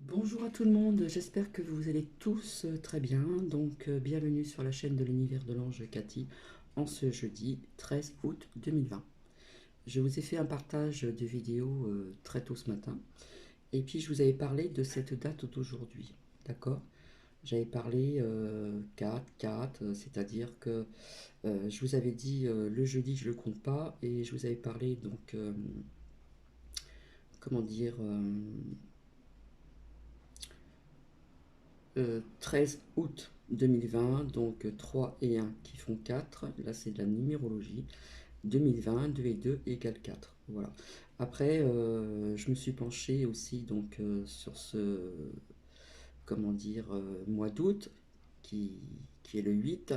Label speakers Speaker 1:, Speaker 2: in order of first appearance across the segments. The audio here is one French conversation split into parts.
Speaker 1: Bonjour à tout le monde, j'espère que vous allez tous très bien. Bienvenue sur la chaîne de l'univers de l'ange Cathy en ce jeudi 13 août 2020. Je vous ai fait un partage de vidéos très tôt ce matin et puis je vous avais parlé de cette date d'aujourd'hui, d'accord? J'avais parlé 4, c'est-à-dire que je vous avais dit le jeudi je le compte pas et je vous avais parlé comment dire, 13 août 2020, donc 3 et 1 qui font 4. Là, c'est de la numérologie. 2020, 2 et 2 égale 4. Voilà. Après, je me suis penché aussi sur ce comment dire, mois d'août qui, qui est le 8.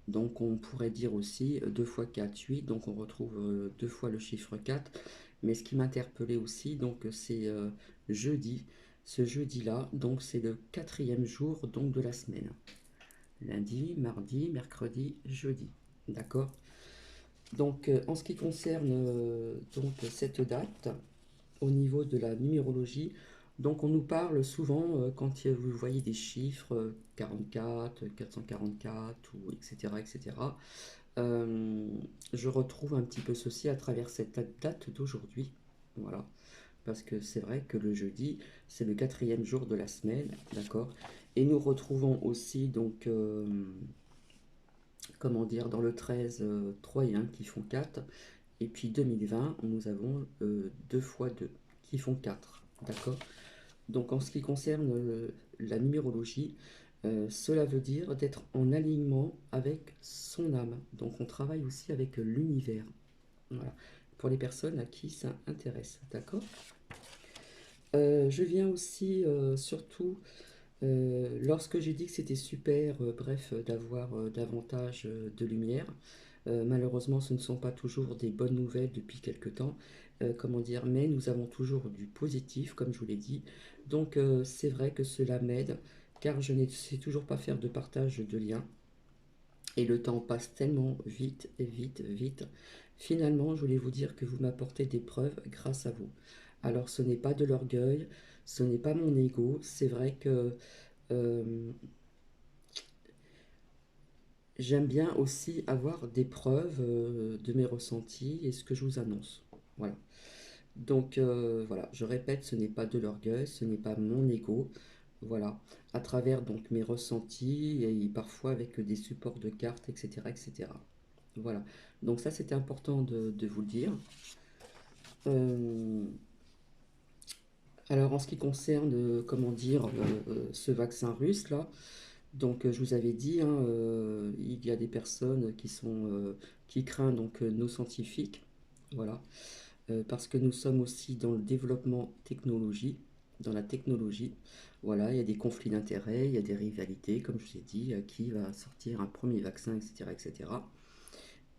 Speaker 1: Donc, on pourrait dire aussi 2 fois 4, 8. Donc, on retrouve 2 fois le chiffre 4. Mais ce qui m'interpellait aussi, c'est jeudi. Ce jeudi-là, donc c'est le quatrième jour donc de la semaine. Lundi, mardi, mercredi, jeudi. D'accord. En ce qui concerne cette date, au niveau de la numérologie, donc on nous parle souvent, quand vous voyez des chiffres 44, 444, ou etc., etc., euh, je retrouve un petit peu ceci à travers cette date d'aujourd'hui. Voilà. Parce que c'est vrai que le jeudi, c'est le quatrième jour de la semaine, d'accord. Et nous retrouvons aussi, comment dire, dans le 13, 3 et 1 qui font 4. Et puis 2020, nous avons 2 fois 2 qui font 4, d'accord. Donc en ce qui concerne la numérologie, cela veut dire d'être en alignement avec son âme. Donc on travaille aussi avec l'univers. Voilà. Pour les personnes à qui ça intéresse, d'accord. Je viens aussi surtout, lorsque j'ai dit que c'était super, bref, d'avoir davantage de lumière, malheureusement ce ne sont pas toujours des bonnes nouvelles depuis quelque temps, comment dire, mais nous avons toujours du positif, comme je vous l'ai dit. C'est vrai que cela m'aide, car je ne sais toujours pas faire de partage de liens. Et le temps passe tellement vite, et vite, vite. Finalement, je voulais vous dire que vous m'apportez des preuves grâce à vous. Alors, ce n'est pas de l'orgueil, ce n'est pas mon ego. C'est vrai que euh, j'aime bien aussi avoir des preuves de mes ressentis et ce que je vous annonce. Voilà. Voilà, je répète, ce n'est pas de l'orgueil, ce n'est pas mon ego. Voilà, à travers donc mes ressentis et parfois avec des supports de cartes, etc., etc. Voilà. Donc ça, c'était important de vous le dire. Euh, alors en ce qui concerne, comment dire, ce vaccin russe là, je vous avais dit, hein, il y a des personnes qui craignent nos scientifiques, voilà. Parce que nous sommes aussi dans le développement technologie, dans la technologie. Voilà, il y a des conflits d'intérêts, il y a des rivalités, comme je vous ai dit, qui va sortir un premier vaccin, etc., etc.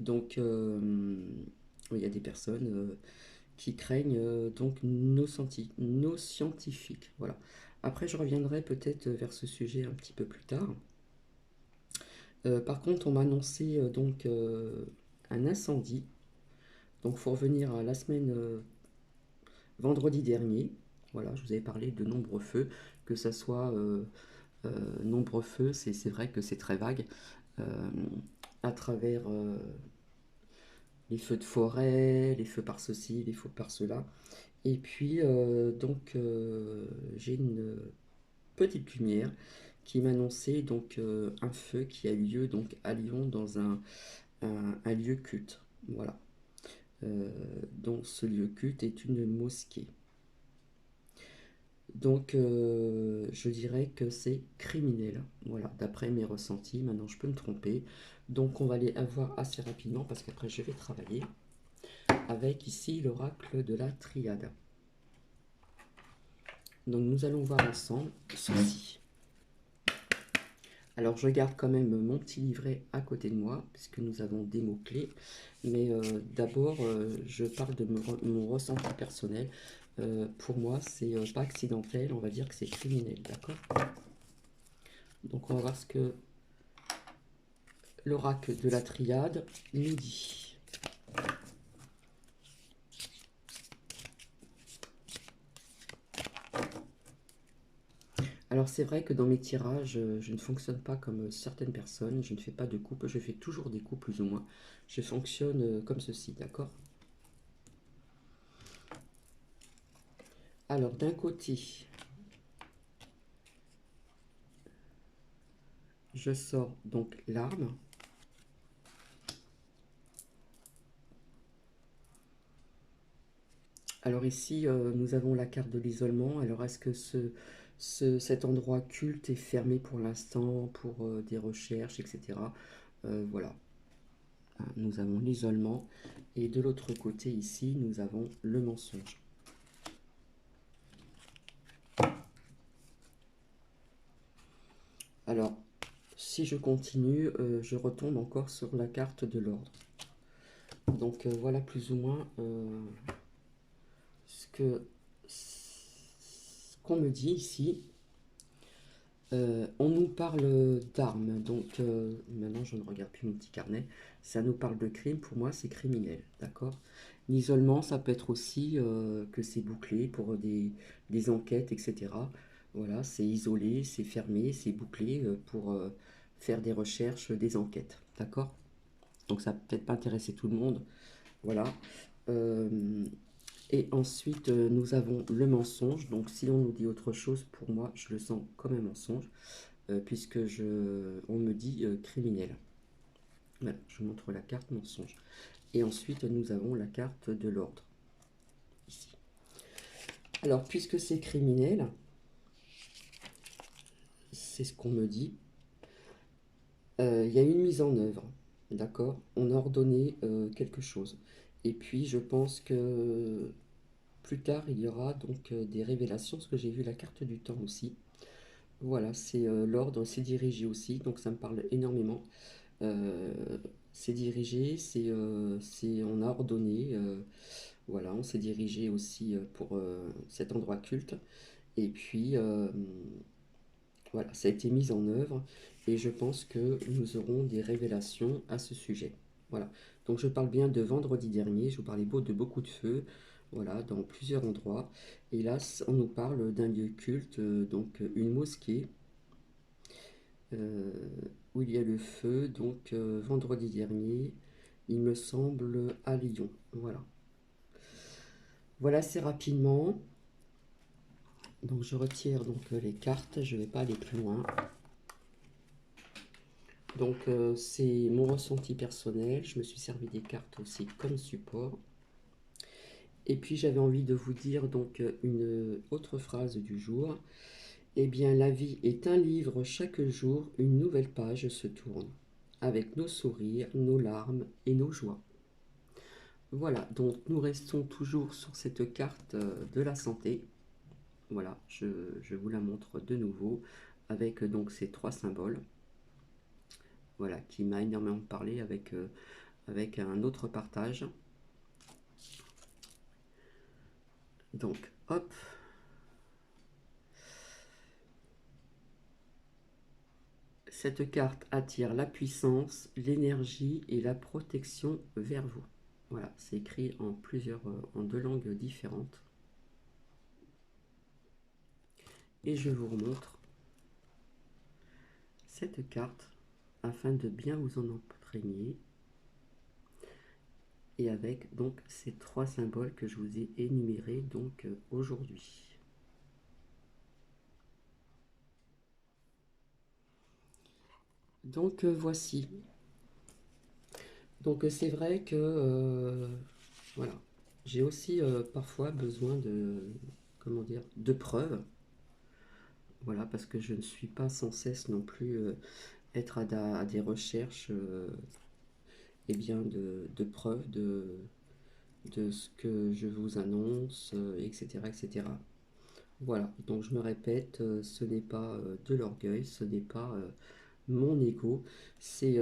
Speaker 1: Donc, il y a des personnes qui craignent nos scientifiques. Voilà. Après, je reviendrai peut-être vers ce sujet un petit peu plus tard. Par contre, on m'a annoncé un incendie. Donc, il faut revenir à la semaine vendredi dernier. Voilà, je vous avais parlé de nombreux feux, que ça soit nombreux feux, c'est vrai que c'est très vague, euh, à travers les feux de forêt, les feux par ceci, les feux par cela. Et puis, j'ai une petite lumière qui m'annonçait un feu qui a eu lieu donc à Lyon dans un lieu culte. Voilà. Donc ce lieu culte est une mosquée. Je dirais que c'est criminel. Voilà, d'après mes ressentis. Maintenant, je peux me tromper. Donc, on va aller avoir assez rapidement parce qu'après, je vais travailler avec ici l'oracle de la triade. Donc, nous allons voir ensemble ceci. Alors, je garde quand même mon petit livret à côté de moi puisque nous avons des mots-clés. Mais d'abord, je parle de mon ressenti personnel. Pour moi, c'est pas accidentel, on va dire que c'est criminel, d'accord. Donc, on va voir ce que l'oracle de la triade nous dit. Alors c'est vrai que dans mes tirages, je ne fonctionne pas comme certaines personnes, je ne fais pas de coupe, je fais toujours des coupes plus ou moins. Je fonctionne comme ceci, d'accord? Alors d'un côté, je sors donc l'arme. Alors ici, nous avons la carte de l'isolement. Alors est-ce que cet endroit culte est fermé pour l'instant pour des recherches, etc. Voilà. Hein, nous avons l'isolement. Et de l'autre côté ici, nous avons le mensonge. Alors, si je continue, je retombe encore sur la carte de l'ordre. Donc voilà plus ou moins ce qu'on me dit ici. On nous parle d'armes, donc maintenant je ne regarde plus mon petit carnet. Ça nous parle de crime, pour moi c'est criminel, d'accord? L'isolement, ça peut être aussi que c'est bouclé pour des enquêtes, etc. Voilà, c'est isolé, c'est fermé, c'est bouclé pour faire des recherches, des enquêtes, d'accord? Donc ça peut-être pas intéresser tout le monde, voilà. Euh, et ensuite, nous avons le mensonge. Donc si on nous dit autre chose, pour moi, je le sens comme un mensonge puisque on me dit criminel. Voilà, je vous montre la carte mensonge. Et ensuite, nous avons la carte de l'ordre, ici. Alors, puisque c'est criminel, c'est ce qu'on me dit, il y a une mise en œuvre, d'accord? On a ordonné quelque chose. Et puis, je pense que plus tard, il y aura donc des révélations, parce que j'ai vu la carte du temps aussi. Voilà, c'est l'ordre, c'est dirigé aussi, donc ça me parle énormément. Euh, c'est dirigé, on a ordonné, voilà, on s'est dirigé aussi pour cet endroit culte. Et puis, voilà, ça a été mis en œuvre et je pense que nous aurons des révélations à ce sujet. Voilà, donc je parle bien de vendredi dernier, je vous parlais de beaucoup de feux, voilà, dans plusieurs endroits. Et là, on nous parle d'un lieu culte, donc une mosquée euh, où il y a le feu, donc vendredi dernier, il me semble, à Lyon. Voilà. Voilà assez rapidement. Donc je retire donc les cartes, je ne vais pas aller plus loin. Donc c'est mon ressenti personnel, je me suis servi des cartes aussi comme support. Et puis j'avais envie de vous dire donc une autre phrase du jour. Eh bien la vie est un livre, chaque jour une nouvelle page se tourne, avec nos sourires, nos larmes et nos joies. Voilà, donc nous restons toujours sur cette carte de la santé. Voilà, je vous la montre de nouveau avec donc ces trois symboles. Voilà, qui m'a énormément parlé avec un autre partage. Donc, hop. Cette carte attire la puissance, l'énergie et la protection vers vous. Voilà, c'est écrit en deux langues différentes. Et je vous remontre cette carte afin de bien vous en imprégner. Et avec donc ces trois symboles que je vous ai énumérés donc aujourd'hui. Donc voici. Donc c'est vrai que voilà, j'ai aussi parfois besoin de comment dire de preuves. Voilà, parce que je ne suis pas sans cesse non plus être à des recherches eh bien de preuves de ce que je vous annonce, etc., etc. Voilà, donc je me répète, ce n'est pas de l'orgueil, ce n'est pas mon ego, c'est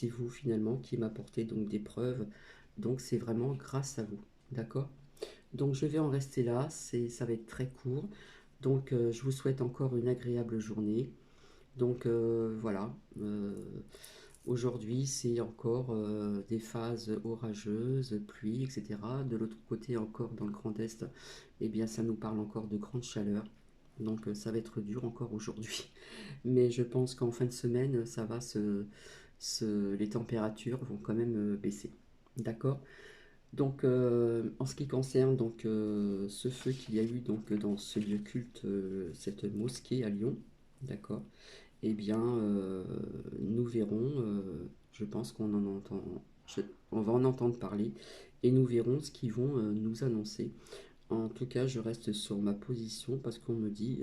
Speaker 1: vous finalement qui m'apportez donc des preuves, donc c'est vraiment grâce à vous, d'accord? Donc je vais en rester là, ça va être très court, donc je vous souhaite encore une agréable journée, donc voilà, aujourd'hui c'est encore des phases orageuses, pluie, etc. De l'autre côté encore dans le Grand Est, eh bien ça nous parle encore de grande chaleur. Donc ça va être dur encore aujourd'hui. Mais je pense qu'en fin de semaine, ça va les températures vont quand même baisser. D'accord? Donc en ce qui concerne donc, ce feu qu'il y a eu donc, dans ce lieu culte, cette mosquée à Lyon, d'accord? Eh bien, nous verrons, je pense qu'on en entend, on va en entendre parler et nous verrons ce qu'ils vont nous annoncer. En tout cas, je reste sur ma position parce qu'on me dit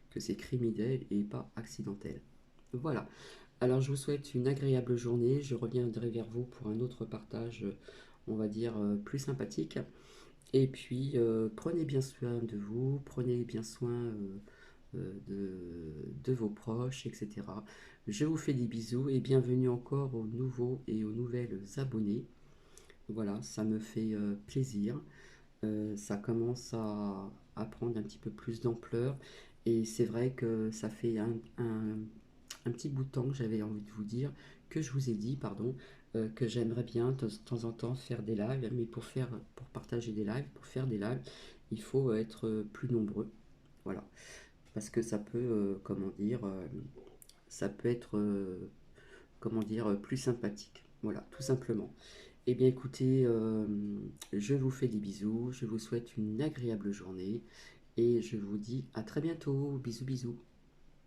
Speaker 1: que c'est criminel et pas accidentel. Voilà. Alors, je vous souhaite une agréable journée. Je reviendrai vers vous pour un autre partage, on va dire, plus sympathique. Et puis, prenez bien soin de vous, prenez bien soin de vos proches, etc. Je vous fais des bisous et bienvenue encore aux nouveaux et aux nouvelles abonnés. Voilà, ça me fait plaisir. Ça commence à prendre un petit peu plus d'ampleur. Et c'est vrai que ça fait un petit bout de temps que j'avais envie de vous dire, que je vous ai dit, pardon, que j'aimerais bien de temps en temps faire des lives, mais pour partager des lives, pour faire des lives, il faut être plus nombreux. Voilà. Parce que ça peut, comment dire, ça peut être, comment dire, plus sympathique. Voilà, tout simplement. Eh bien écoutez, je vous fais des bisous, je vous souhaite une agréable journée et je vous dis à très bientôt. Bisous bisous.